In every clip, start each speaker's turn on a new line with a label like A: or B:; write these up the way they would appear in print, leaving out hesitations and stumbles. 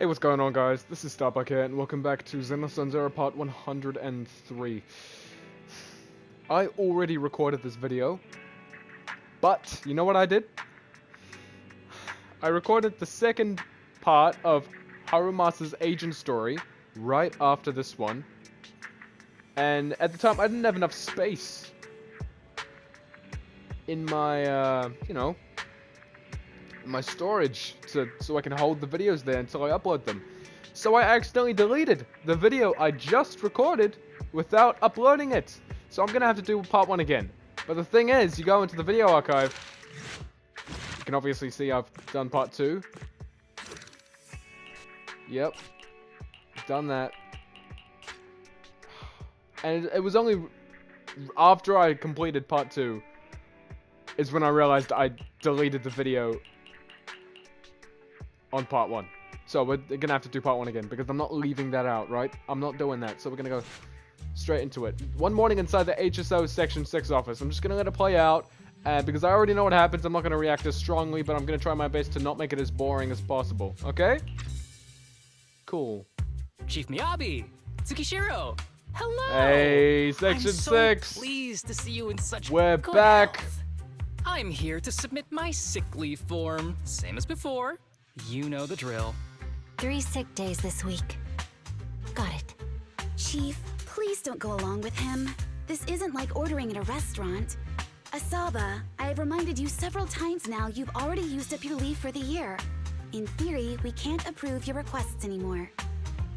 A: Hey, what's going on, guys? This is Starbuck here, and welcome back to Zenless on Zero Part 103. I already recorded this video, but you know what I did? I recorded the second part of Harumasa's agent story right after this one, and at the time I didn't have enough space in my, my storage so I can hold the videos there until I upload them. So I accidentally deleted the video I just recorded without uploading it. So I'm gonna have to do part 1 again. But the thing is, you go into the video archive, you can obviously see I've done part 2. Yep, done that. And it was only after I completed part 2 is when I realized I deleted the video on part 1. So we're gonna have to do part 1 again, because I'm not leaving that out, right? I'm not doing that, so we're gonna go straight into it. One morning inside the HSO Section 6 office. I'm just gonna let it play out, because I already know what happens. I'm not gonna react as strongly, but I'm gonna try my best to not make it as boring as possible, okay? Cool.
B: Chief Miyabi! Tsukishiro! Hello!
A: Hey, Section
B: I'm so
A: 6!
B: Pleased to see you in such
A: We're
B: good
A: back!
B: health. I'm here to submit my sick leave form. Same as before. You know the drill.
C: 3 sick days this week. Got it.
D: Chief, please don't go along with him. This isn't like ordering at a restaurant. Asaba, I have reminded you several times now you've already used up your leave for the year. In theory, we can't approve your requests anymore.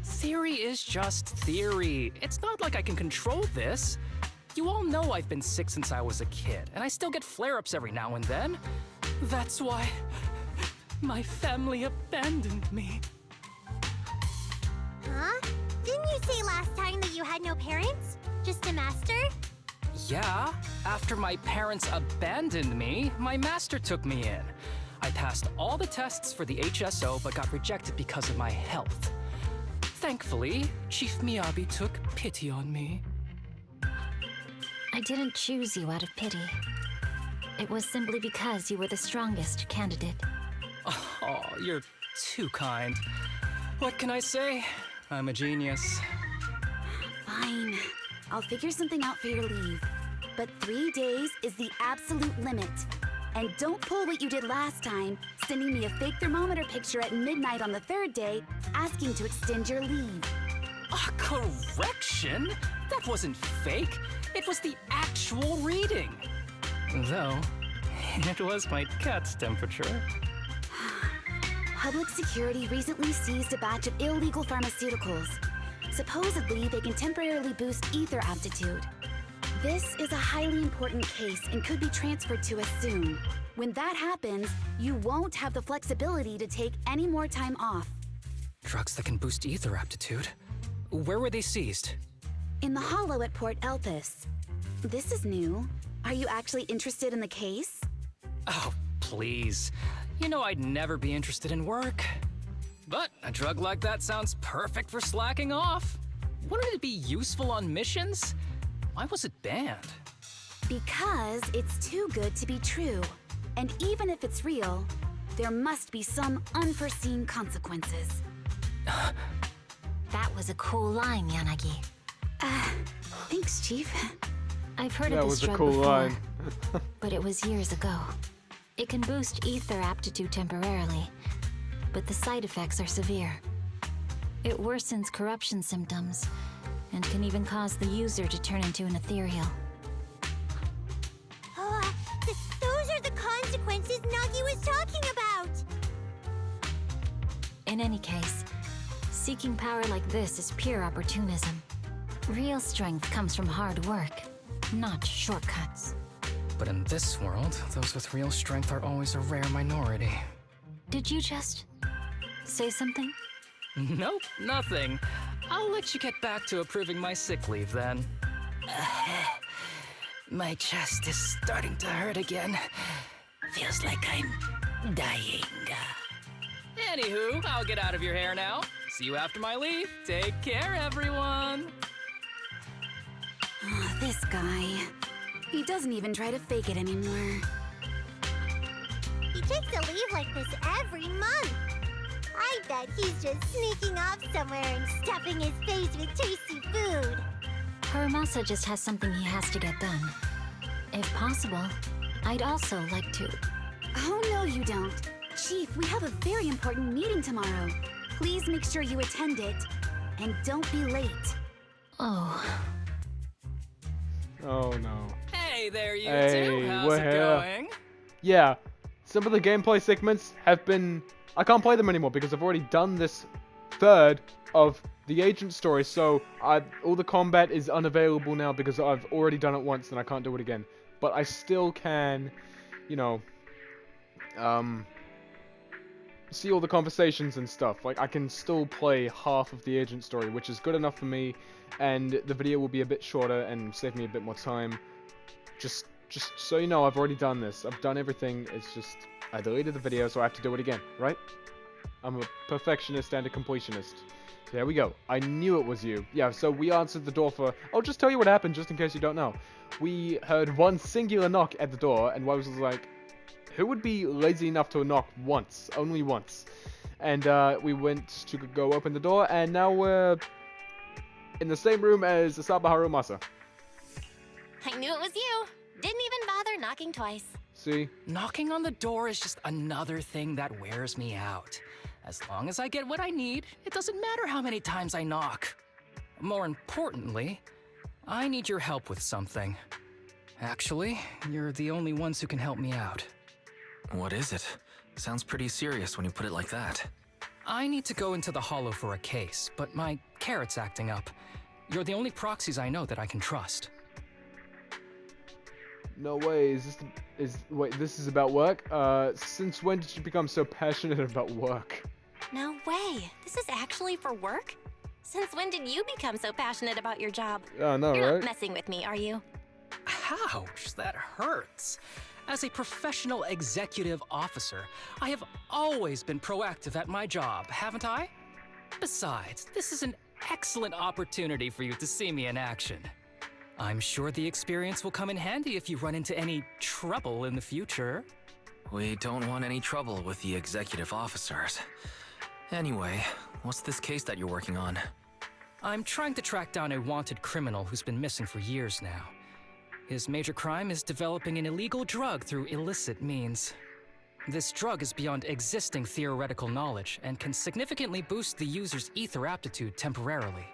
B: Theory is just theory. It's not like I can control this. You all know I've been sick since I was a kid, and I still get flare-ups every now and then. That's why my family abandoned me.
E: Huh? Didn't you say last time that you had no parents? Just a master?
B: Yeah, after my parents abandoned me, my master took me in. I passed all the tests for the HSO but got rejected because of my health. Thankfully, Chief Miyabi took pity on me.
C: I didn't choose you out of pity. It was simply because you were the strongest candidate.
B: Oh, you're too kind. What can I say? I'm a genius.
D: Fine. I'll figure something out for your leave. But 3 days is the absolute limit. And don't pull what you did last time, sending me a fake thermometer picture at midnight on the 3rd day, asking to extend your leave.
B: A correction? That wasn't fake. It was the actual reading. Though, it was my cat's temperature.
D: Public security recently seized a batch of illegal pharmaceuticals. Supposedly, they can temporarily boost ether aptitude. This is a highly important case and could be transferred to us soon. When that happens, you won't have the flexibility to take any more time off.
B: Drugs that can boost ether aptitude? Where were they seized?
D: In the hollow at Port Elpis. This is new. Are you actually interested in the case?
B: Oh, please. You know I'd never be interested in work. But a drug like that sounds perfect for slacking off. Wouldn't it be useful on missions? Why was it banned?
D: Because it's too good to be true. And even if it's real, there must be some unforeseen consequences.
C: That was a cool line, Yanagi.
D: Thanks, Chief.
C: I've heard
A: That
C: of
A: was
C: this
A: a
C: drug
A: cool
C: before,
A: line.
C: but it was years ago. It can boost ether aptitude temporarily, but the side effects are severe. It worsens corruption symptoms, and can even cause the user to turn into an ethereal.
E: Those are the consequences Nagi was talking about!
C: In any case, seeking power like this is pure opportunism. Real strength comes from hard work, not shortcuts.
B: But in this world, those with real strength are always a rare minority.
C: Did you just say something?
B: Nope, nothing. I'll let you get back to approving my sick leave then. My chest is starting to hurt again. Feels like I'm dying. Anywho, I'll get out of your hair now. See you after my leave. Take care, everyone.
D: This guy. He doesn't even try to fake it anymore.
E: He takes a leave like this every month. I I bet he's just sneaking off somewhere and stuffing his face with tasty food.
C: Harumasa just has something he has to get done. If possible, I'd also like to...
D: Oh, no, you don't. Chief, we have a very important meeting tomorrow. Please make sure you attend it. And don't be late.
C: Oh.
A: Oh no.
B: Hey there, you
A: Hey,
B: two. How's
A: we're
B: it
A: here.
B: going?
A: Yeah, some of the gameplay segments have been... I can't play them anymore because I've already done this third of the agent story, so all the combat is unavailable now because I've already done it once and I can't do it again. But I still can, you know, see all the conversations and stuff. Like, I can still play half of the agent story, which is good enough for me, and the video will be a bit shorter and save me a bit more time. Just so you know, I've already done this. I've done everything. It's just I deleted the video, so I have to do it again, right? I'm a perfectionist and a completionist. So there we go. I knew it was you. Yeah, so we answered the door for... I'll just tell you what happened, just in case you don't know. We heard one singular knock at the door, and Wise was like, who would be lazy enough to knock once? Only once. And we went to go open the door, and now we're in the same room as Asaba Harumasa.
E: I knew it was you. Didn't even bother knocking twice.
A: See?
B: Knocking on the door is just another thing that wears me out. As long as I get what I need, it doesn't matter how many times I knock. More importantly, I need your help with something. Actually, you're the only ones who can help me out.
F: What is it? Sounds pretty serious when you put it like that.
B: I need to go into the Hollow for a case, but my carrot's acting up. You're the only proxies I know that I can trust.
A: No way, wait, this is about work? Since when did you become so passionate about work?
E: No way. This is actually for work? Since when did you become so passionate about your job?
A: Oh, no,
E: You're
A: right?
E: not messing with me, are you?
B: Ouch, that hurts. As a professional executive officer, I have always been proactive at my job, haven't I? Besides, this is an excellent opportunity for you to see me in action. I'm sure the experience will come in handy if you run into any trouble in the future.
F: We don't want any trouble with the executive officers. Anyway, what's this case that you're working on?
B: I'm trying to track down a wanted criminal who's been missing for years now. His major crime is developing an illegal drug through illicit means. This drug is beyond existing theoretical knowledge and can significantly boost the user's ether aptitude temporarily.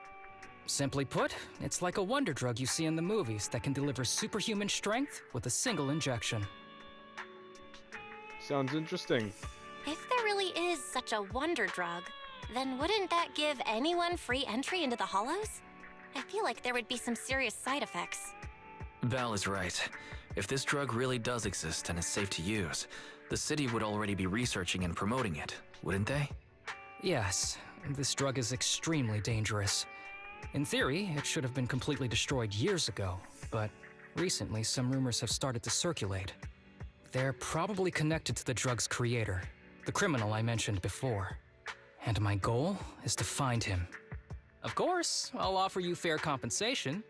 B: Simply put, it's like a wonder drug you see in the movies that can deliver superhuman strength with a single injection.
A: Sounds interesting.
E: If there really is such a wonder drug, then wouldn't that give anyone free entry into the Hollows? I feel like there would be some serious side effects.
F: Val is right. If this drug really does exist and is safe to use, the city would already be researching and promoting it, wouldn't they?
B: Yes, this drug is extremely dangerous. In theory, it should have been completely destroyed years ago, but recently some rumors have started to circulate. They're probably connected to the drug's creator, the criminal I mentioned before. And my goal is to find him. Of course, I'll offer you fair compensation.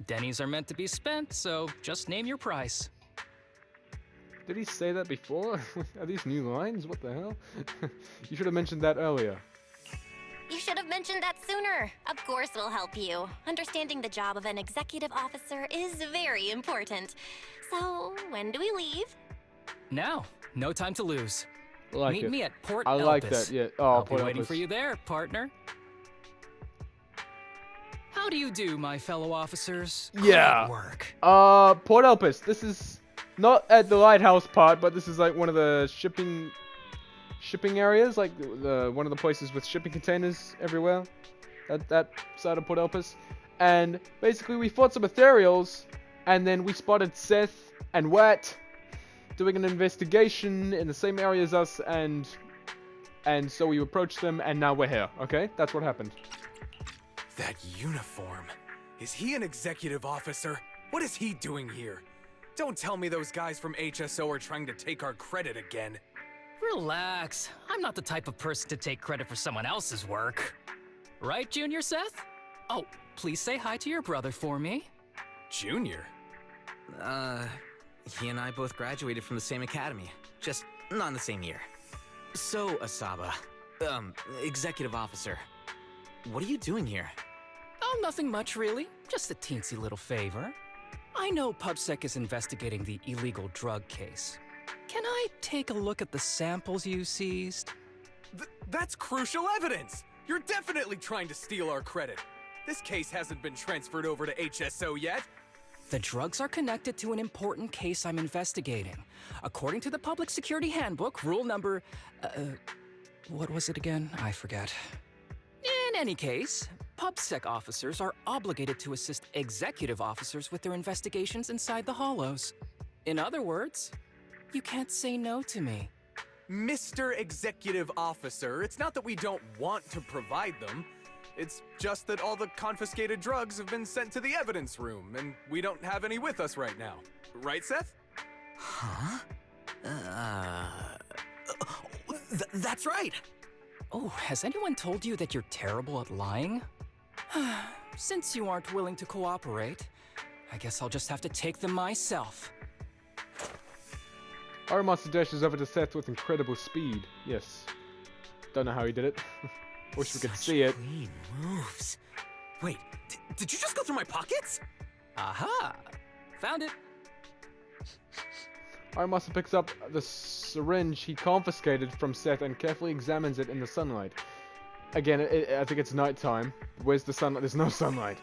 B: Denny's are meant to be spent, so just name your price.
A: Did he say that before? Are these new lines? What the hell? You should have mentioned that earlier.
E: You should have mentioned that sooner. Of course we'll help you. Understanding the job of an executive officer is very important. So, when do we leave?
B: Now, no time to lose.
A: I like
B: Meet
A: it.
B: me at Port
A: I
B: Elpis.
A: like that, yeah. Oh,
B: I'll
A: Port
B: be waiting
A: Elpis.
B: for you there, partner. How do you do, my fellow officers?
A: Yeah.
B: Great work.
A: Port Elpis. This is not at the lighthouse part, but this is like one of the shipping areas, like one of the places with shipping containers everywhere. That side of Port Elpis. And basically we fought some ethereals, and then we spotted Seth and Wat doing an investigation in the same area as us, and so we approached them, and now we're here. Okay, that's what happened.
G: That uniform. Is he an executive officer? What is he doing here? Don't tell me those guys from HSO are trying to take our credit again.
B: Relax. I'm not the type of person to take credit for someone else's work. Right, Junior Seth? Oh, please say hi to your brother for me.
G: Junior?
H: He and I both graduated from the same academy, just not in the same year. So, Asaba,
F: Executive Officer, what are you doing here?
B: Oh, nothing much, really. Just a teensy little favor. I know PubSec is investigating the illegal drug case. Can I take a look at the samples you seized?
G: That's crucial evidence! You're definitely trying to steal our credit. This case hasn't been transferred over to HSO yet.
B: The drugs are connected to an important case I'm investigating. According to the Public Security Handbook, rule number... what was it again? I forget. In any case, PubSec officers are obligated to assist executive officers with their investigations inside the Hollows. In other words, you can't say no to me.
G: Mr. Executive Officer, it's not that we don't want to provide them. It's just that all the confiscated drugs have been sent to the evidence room, and we don't have any with us right now. Right, Seth?
F: Huh? That's right!
B: Oh, has anyone told you that you're terrible at lying? Since you aren't willing to cooperate, I guess I'll just have to take them myself.
A: Harumasa dashes over to Seth with incredible speed. Yes. Don't know how he did it. Wish we could see it.
F: Clean moves. Wait, did you just go through my pockets?
B: Aha! Found it.
A: Harumasa picks up the syringe he confiscated from Seth and carefully examines it in the sunlight. Again, I think it's nighttime. Where's the sunlight? There's no sunlight.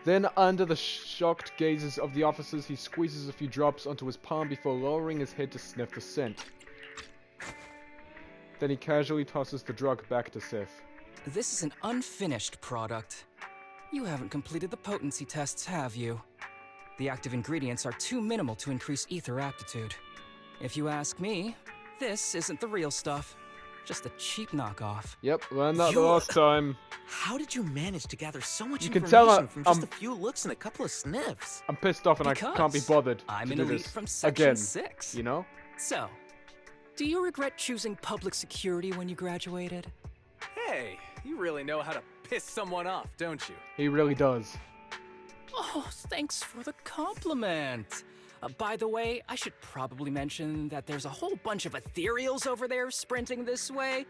A: Then, under the shocked gazes of the officers, he squeezes a few drops onto his palm before lowering his head to sniff the scent. Then he casually tosses the drug back to Seth.
B: This is an unfinished product. You haven't completed the potency tests, have you? The active ingredients are too minimal to increase ether aptitude. If you ask me, this isn't the real stuff. Just a cheap knockoff.
A: Yep, learned that the last time.
F: How did you manage to gather so much
A: You can
F: information
A: tell
F: from just a few looks and a couple of sniffs?
A: I'm pissed off and
B: Because
A: I can't be bothered
B: I'm
A: to
B: an
A: do
B: elite
A: this
B: from Section
A: again.
B: 6.
A: You know?
B: So, do you regret choosing public security when you graduated?
G: Hey, you really know how to piss someone off, don't you?
A: He really does.
B: Oh, thanks for the compliment. By the way, I should probably mention that there's a whole bunch of ethereals over there sprinting this way.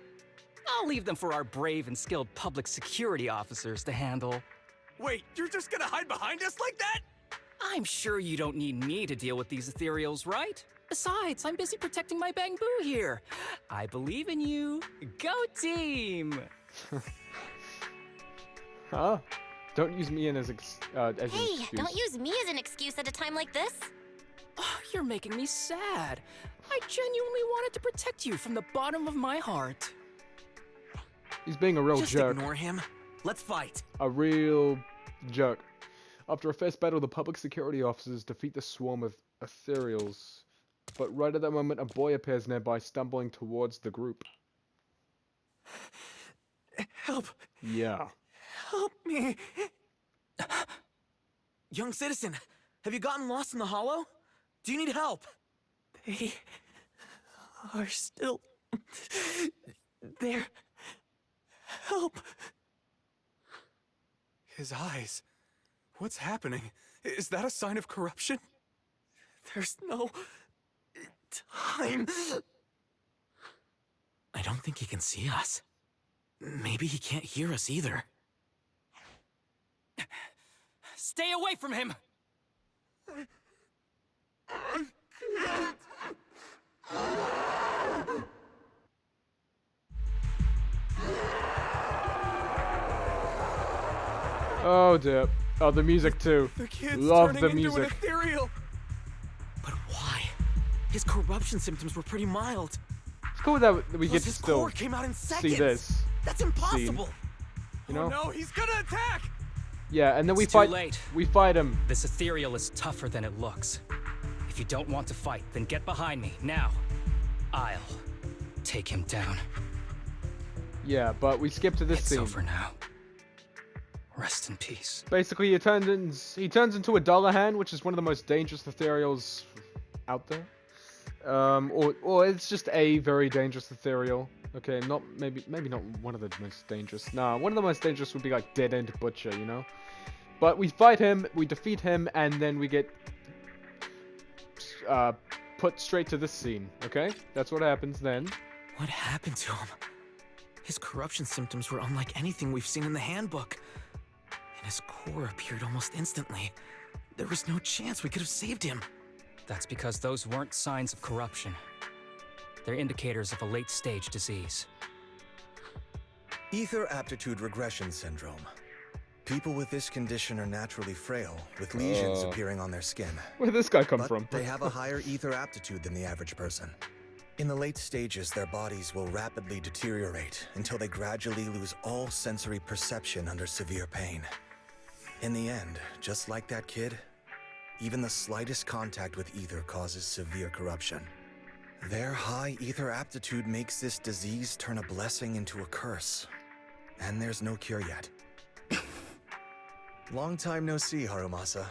B: I'll leave them for our brave and skilled public security officers to handle.
G: Wait, you're just gonna hide behind us like that?
B: I'm sure you don't need me to deal with these ethereals, right? Besides, I'm busy protecting my Bangbu here. I believe in you. Go team!
A: Huh? Don't use me as an
E: Hey,
A: excuse.
E: don't use me as an excuse at a time like this.
B: Oh, you're making me sad. I genuinely wanted to protect you from the bottom of my heart.
A: He's being a real
F: Just
A: jerk.
F: ignore him. Let's fight.
A: A real jerk. After a fierce battle, the public security officers defeat the swarm of ethereals. But right at that moment, a boy appears nearby, stumbling towards the group.
F: Help!
A: Yeah.
F: Help me! Young citizen, have you gotten lost in the hollow? Do you need help? They are still there. Help!
G: His eyes. What's happening? Is that a sign of corruption?
F: There's no time. I don't think he can see us. Maybe he can't hear us either.
B: Stay away from him!
A: Oh dear. Oh, the music too.
G: The kid's
A: Love
G: turning
A: the
G: into an
A: music.
G: ethereal.
F: But why? His corruption symptoms were pretty mild.
A: It's cool that we
F: Plus
A: get to
F: his
A: still
F: core came out in seconds.
A: see this.
F: That's impossible.
A: You know?
G: Oh no, he's gonna attack!
A: Yeah, and then we
B: It's too
A: fight.
B: late.
A: We fight him.
B: This ethereal is tougher than it looks. If you don't want to fight, then get behind me, now. I'll take him down.
A: Yeah, but we skip to this
B: It's
A: scene.
B: over now. Rest in peace.
A: Basically, he turns into a dollar hand, which is one of the most dangerous ethereals out there. Or it's just a very dangerous ethereal. Okay, maybe not one of the most dangerous. Nah, one of the most dangerous would be like Dead End Butcher, you know. But we fight him, we defeat him, and then we get put straight to this scene. Okay, that's what happens then.
F: What happened to him? His corruption symptoms were unlike anything we've seen in the handbook. And his core appeared almost instantly. There was no chance we could have saved him.
B: That's because those weren't signs of corruption. They're indicators of a late-stage disease.
H: Ether aptitude regression syndrome. People with this condition are naturally frail, with lesions appearing on their skin.
A: Where did this guy come
H: But
A: from?
H: they have a higher ether aptitude than the average person. In the late stages, their bodies will rapidly deteriorate until they gradually lose all sensory perception under severe pain. In the end, just like that kid, even the slightest contact with ether causes severe corruption. Their high ether aptitude makes this disease turn a blessing into a curse. And there's no cure yet. Long time no see, Harumasa.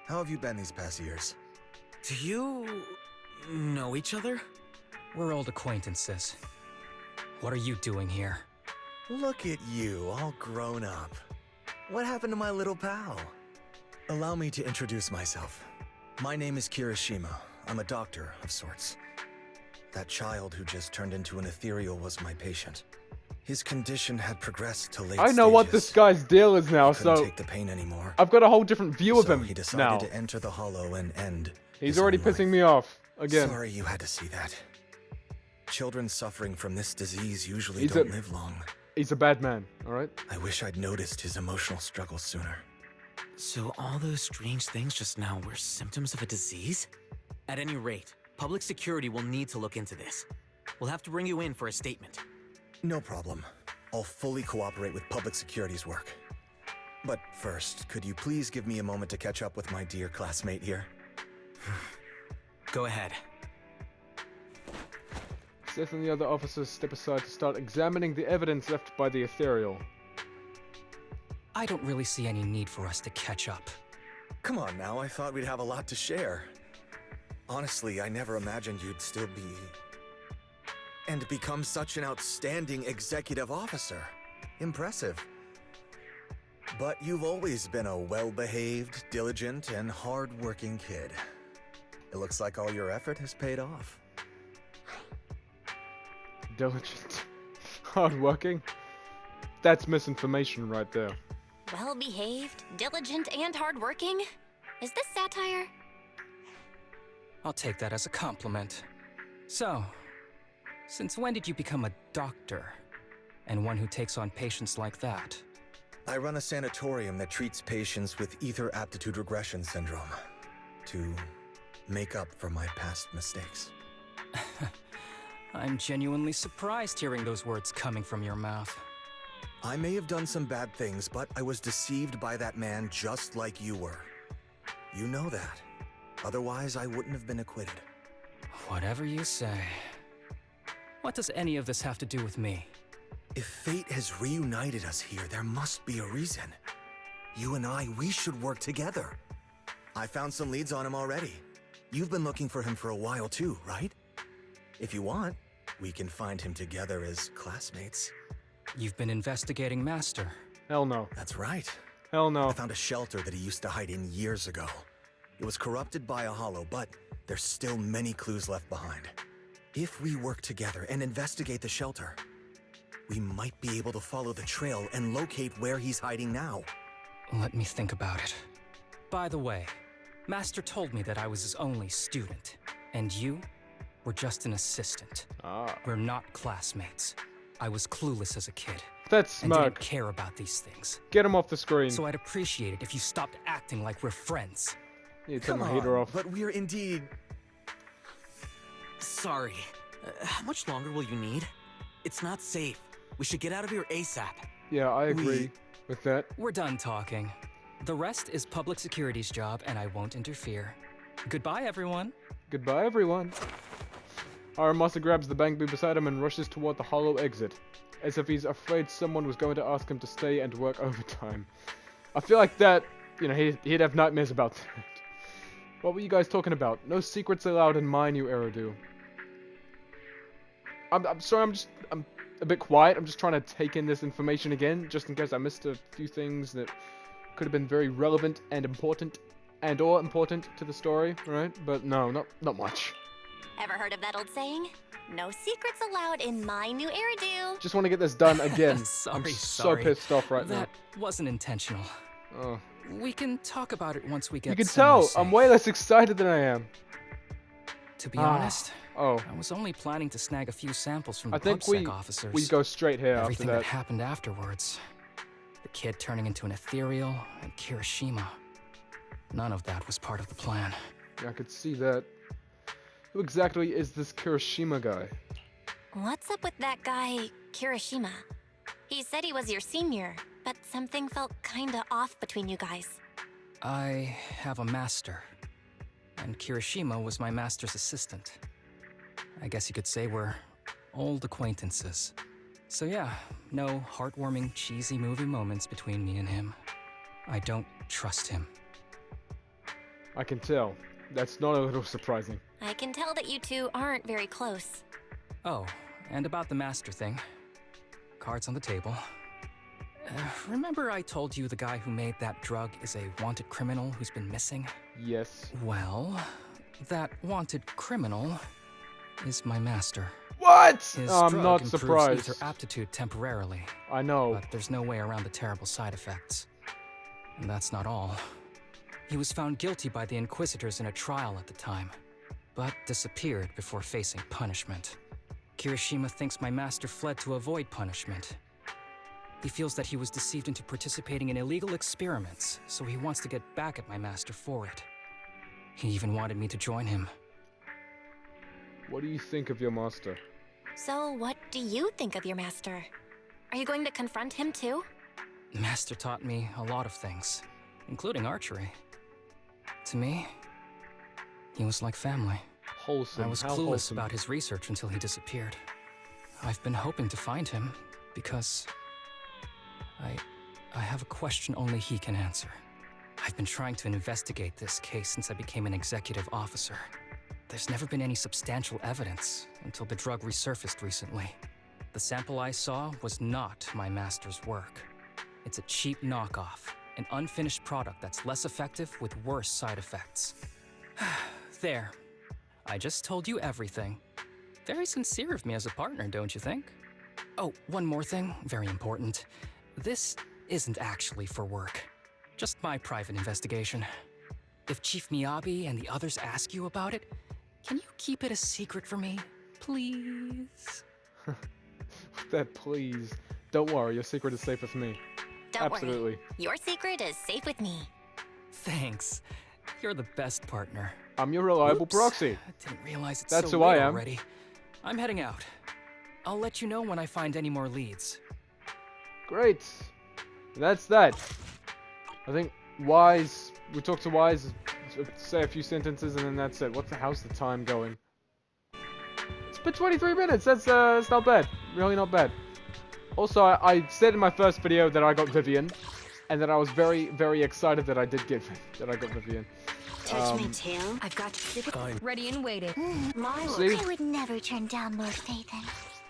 H: How have you been these past years?
F: Do you know each other?
B: We're old acquaintances. What are you doing here?
H: Look at you, all grown up. What happened to my little pal? Allow me to introduce myself. My name is Kirishima. I'm a doctor of sorts. That child who just turned into an ethereal was my patient. His condition had progressed to late
A: I know what this guy's deal is now,
H: He couldn't
A: so
H: take the pain anymore.
A: I've got a whole different view of
H: So
A: him
H: he decided
A: now.
H: to enter the hollow and end.
A: He's
H: his
A: already
H: own
A: pissing
H: life.
A: me off again.
H: Sorry you had to see that. Children suffering from this disease usually
A: He's
H: don't
A: a-
H: live long.
A: He's a bad man, alright?
H: I wish I'd noticed his emotional struggle sooner.
F: So all those strange things just now were symptoms of a disease? At any rate, public security will need to look into this. We'll have to bring you in for a statement.
H: No problem. I'll fully cooperate with public security's work. But first, could you please give me a moment to catch up with my dear classmate here?
F: Go ahead.
A: Seth and the other officers step aside to start examining the evidence left by the ethereal.
B: I don't really see any need for us to catch up.
H: Come on now, I thought we'd have a lot to share. Honestly, I never imagined you'd still be... and become such an outstanding executive officer. Impressive. But you've always been a well-behaved, diligent, and hard-working kid. It looks like all your effort has paid off.
A: Diligent. Hardworking. That's misinformation right there.
E: Well-behaved, diligent, and hardworking? Is this satire?
B: I'll take that as a compliment. So, since when did you become a doctor? And one who takes on patients like that?
H: I run a sanatorium that treats patients with ether aptitude regression syndrome. To make up for my past mistakes.
B: I'm genuinely surprised hearing those words coming from your mouth.
H: I may have done some bad things, but I was deceived by that man just like you were. You know that. Otherwise, I wouldn't have been acquitted.
B: Whatever you say. What does any of this have to do with me?
H: If fate has reunited us here, there must be a reason. You and I, we should work together. I found some leads on him already. You've been looking for him for a while too, right? If you want, we can find him together as classmates.
B: You've been investigating Master.
A: Hell no.
H: That's right.
A: Hell no.
H: I found a shelter that he used to hide in years ago. It was corrupted by a hollow, but there's still many clues left behind. If we work together and investigate the shelter, we might be able to follow the trail and locate where he's hiding now.
B: Let me think about it. By the way, Master told me that I was his only student, and you were just an assistant.
A: Ah.
B: We're not classmates. I was clueless as a kid.
A: That's
B: and didn't
A: smug.
B: care about these things.
A: Get him off the screen.
B: So I'd appreciate it if you stopped acting like we're friends.
A: You turn
H: Come
A: the heater
H: on,
A: off.
H: but we're indeed...
F: Sorry. How much longer will you need? It's not safe. We should get out of here ASAP.
A: Yeah, I agree with that.
B: We're done talking. The rest is public security's job, and I won't interfere. Goodbye, everyone.
A: Goodbye, everyone. Harumasa grabs the bamboo beside him and rushes toward the hollow exit, as if he's afraid someone was going to ask him to stay and work overtime. I feel like that, you know, he'd have nightmares about that. What were you guys talking about? No secrets allowed in my new Eridu. I'm sorry, I'm a bit quiet. I'm just trying to take in this information again, just in case I missed a few things that could have been very relevant and important, and/or important to the story, right? But no, not much.
E: Ever heard of that old saying? No secrets allowed in my new hairdo.
A: Just want to get this done again. I'm
B: Sorry,
A: so
B: sorry.
A: pissed off right now.
B: That wasn't intentional.
A: Oh.
B: We can talk about it once we get
A: You can
B: somewhere
A: tell, I'm
B: safe.
A: way less excited than I am.
B: To be honest,
A: Oh,
B: I was only planning to snag a few samples from
A: I
B: the
A: think
B: PubSec officers.
A: we go straight here
B: Everything
A: after
B: that
A: that.
B: happened afterwards. The kid turning into an ethereal and Kirishima. None of that was part of the plan.
A: Yeah, I could see that. Who exactly is this Kirishima guy?
E: What's up with that guy, Kirishima? He said he was your senior, but something felt kinda off between you guys.
B: I have a master, and Kirishima was my master's assistant. I guess you could say we're old acquaintances. So yeah, no heartwarming, cheesy movie moments between me and him. I don't trust him.
A: I can tell. That's not a little surprising.
E: I can tell that you two aren't very close.
B: Oh, and about the master thing. Cards on the table. Remember I told you the guy who made that drug is a wanted criminal who's been missing?
A: Yes.
B: Well, that wanted criminal is my master.
A: What?
B: His
A: I'm
B: drug
A: not
B: improves
A: surprised.
B: ether aptitude temporarily,
A: I know.
B: but there's no way around the terrible side effects. And that's not all. He was found guilty by the Inquisitors in a trial at the time, but disappeared before facing punishment. Kirishima thinks my master fled to avoid punishment. He feels that he was deceived into participating in illegal experiments, so he wants to get back at my master for it. He even wanted me to join him.
A: What do you think of your master?
E: So what do you think of your master? Are you going to confront him too?
B: Master taught me a lot of things, including archery. To me, he was like family.
A: Wholesome.
B: I was
A: How
B: clueless
A: wholesome.
B: about his research until he disappeared. I've been hoping to find him because I have a question only he can answer. I've been trying to investigate this case since I became an executive officer. There's never been any substantial evidence until the drug resurfaced recently. The sample I saw was not my master's work. It's a cheap knockoff, an unfinished product that's less effective with worse side effects. There. I just told you everything. Very sincere of me as a partner, don't you think? Oh, one more thing, very important. This isn't actually for work. Just my private investigation. If Chief Miyabi and the others ask you about it, can you keep it a secret for me, please?
A: That please. Don't worry, your secret is safe with me.
E: Don't
A: Absolutely.
E: worry. Your secret is safe with me.
B: Thanks. You're the best partner.
A: I'm your reliable
B: Oops.
A: proxy.
B: I didn't realize it's
A: That's
B: so
A: who I
B: late
A: am.
B: already. I'm heading out. I'll let you know when I find any more leads.
A: Great. That's that. I think Wise, we talked to Wise, say a few sentences, and then that's it. How's the time going? It's been 23 minutes. That's not bad. Really not bad. Also, I said in my first video that I got Vivian, and that I was very, very excited that I got Vivian.
I: Touch my tail. I've got ready and waiting.
A: See?
D: I would never turn down Lord Phaethon.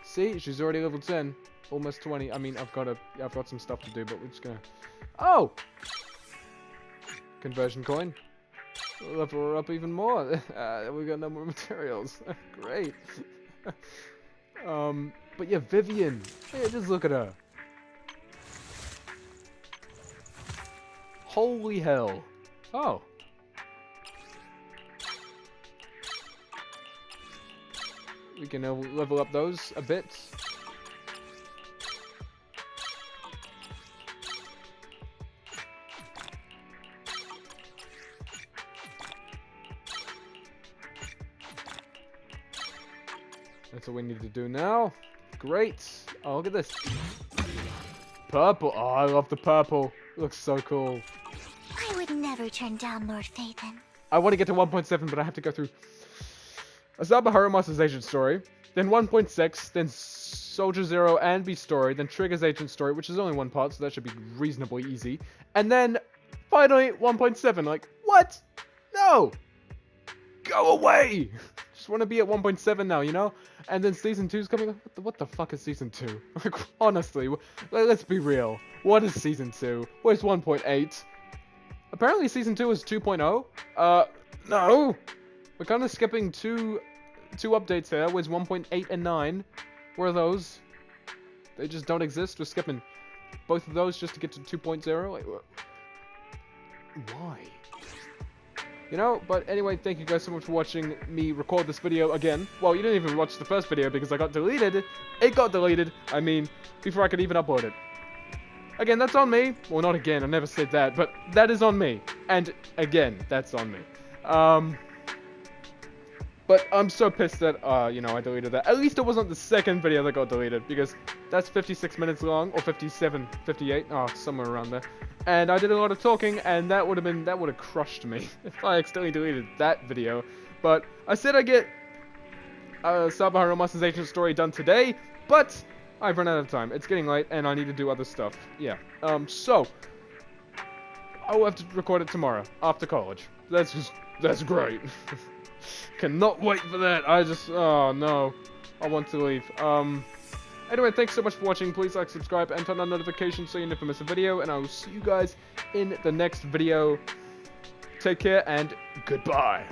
A: See, she's already level 10, almost 20. I mean, I've got some stuff to do, but we're just gonna. Oh, conversion coin. Level her up even more. We got no more materials. Great. But yeah, Vivian. Yeah, just look at her. Holy hell. Oh. We can level up those a bit. That's what we need to do now. Great. Oh, look at this. Purple. Oh, I love the purple. Looks so cool.
D: I would never turn down Lord Phaethon.
A: I want to get to 1.7, but I have to go through Asaba Harumasa's agent story, then 1.6, then Soldier Zero and B story, then Trigger's agent story, which is only one part, so that should be reasonably easy. And then, finally, 1.7. Like, what? No! Go away! Just want to be at 1.7 now, you know? And then Season 2's coming. What the fuck is Season 2? Like, honestly, let's be real. What is Season 2? Where's 1.8? Apparently Season 2 is 2.0. No! We're kind of skipping 2 two updates here with 1.8 and 9. Where are those? They just don't exist. We're skipping both of those just to get to 2.0. Like, why? You know, but anyway, thank you guys so much for watching me record this video again. Well, you didn't even watch the first video because I got deleted. It got deleted, I mean, before I could even upload it. Again, that's on me. Well, not again, I never said that, but that is on me. And again, that's on me. But I'm so pissed that, you know, I deleted that. At least it wasn't the second video that got deleted, because that's 56 minutes long, or 57, 58, oh, somewhere around there. And I did a lot of talking, and that would have crushed me if I accidentally deleted that video. But I said I'd get Asaba Harumasa's ancient story done today, but I've run out of time. It's getting late, and I need to do other stuff. Yeah. So I will have to record it tomorrow after college. That's great. Cannot wait for that. Oh no, I want to leave. Anyway, thanks so much for watching. Please like, subscribe, and turn on notifications so you never miss a video. And I will see you guys in the next video. Take care and goodbye.